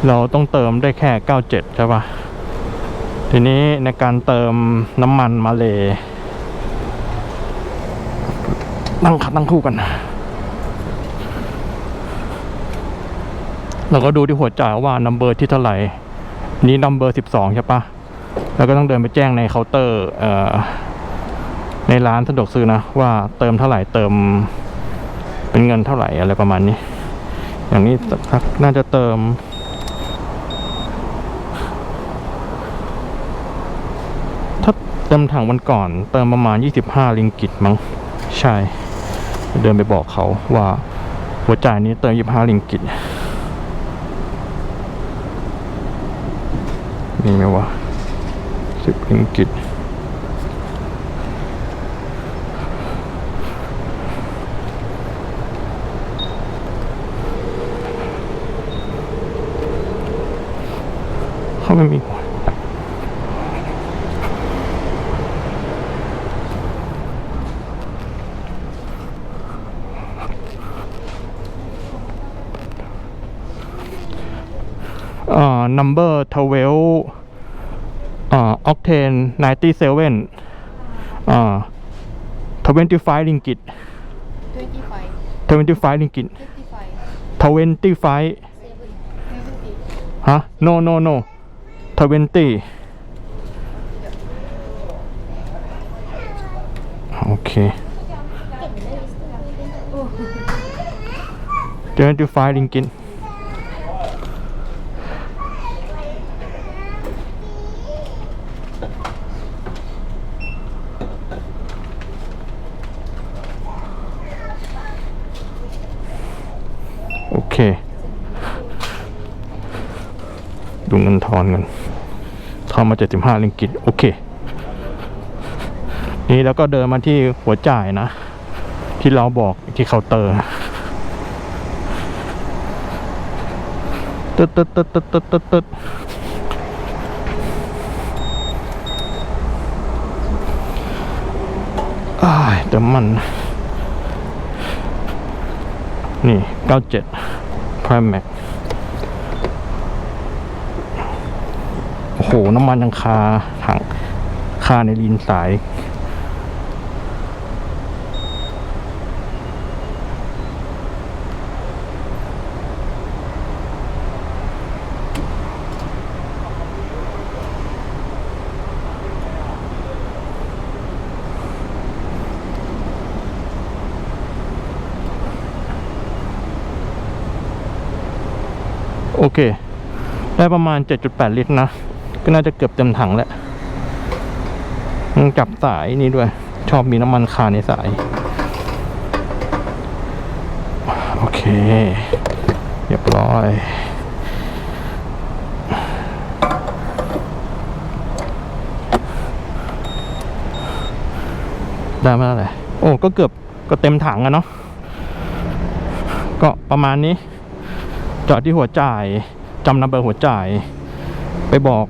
เราต้องเติมได้แค่97ใช่ปะทีนี้ในการเติมน้ำมันมาเลยตั้งคู่กันเราก็ดูที่หัวจ่ายว่านัมเบอร์ที่เท่าไหร่นี้นัมเบอร์12ใช่ปะแล้วก็ต้องเดินไปแจ้งในเคาน์เตอร์ในร้านสะดวกซื้อนะว่าเติมเท่าไหร่เติมเป็นเงินเท่าไหร่อะไรประมาณนี้อย่างนี้สักน่าจะเติมถ้าเติมถังวันก่อนเติมประมาณ25ริงกิตมั้งใช่เดินไปบอกเขาว่าหัวจ่ายนี้เติม25ริงกิตนี่ไหมวะ10ริงกิตเขาไม่มีnumber 12 octane 97 25 ringgit 25 ringgit 25 ฮะ no 20 โอเค25 ringgitโอเคดูเงินทอนกันทอนมา75ริงกิตโอเคนี่แล้วก็เดินมาที่หัวจ่ายนะที่เราบอกที่เคาน์เตอร์ตึ๊ดเติมมันนี่97 Prime Max โอ้โหน้ำมันยังคาถังคาในลีนสายโอเคได้ประมาณ 7.8 ลิตรนะก็น่าจะเกือบเต็มถังแล้วจับสายนี่ด้วยชอบมีน้ำมันคาในสายโอเคเรียบร้อยได้มาแล้วแหละโอ้ก็เกือบก็เต็มถังอะเนาะก็ประมาณนี้จอดที่หัวจ่ายจำนัมเบอร์หัวจ่ายไปบอก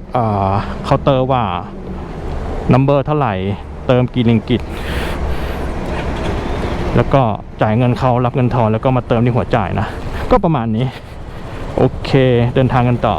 เคาน์เตอร์ว่านัมเบอร์เท่าไหร่เติมกี่ริงกิตแล้วก็จ่ายเงินเขารับเงินทอนแล้วก็มาเติมที่หัวจ่ายนะก็ประมาณนี้โอเคเดินทางกันต่อ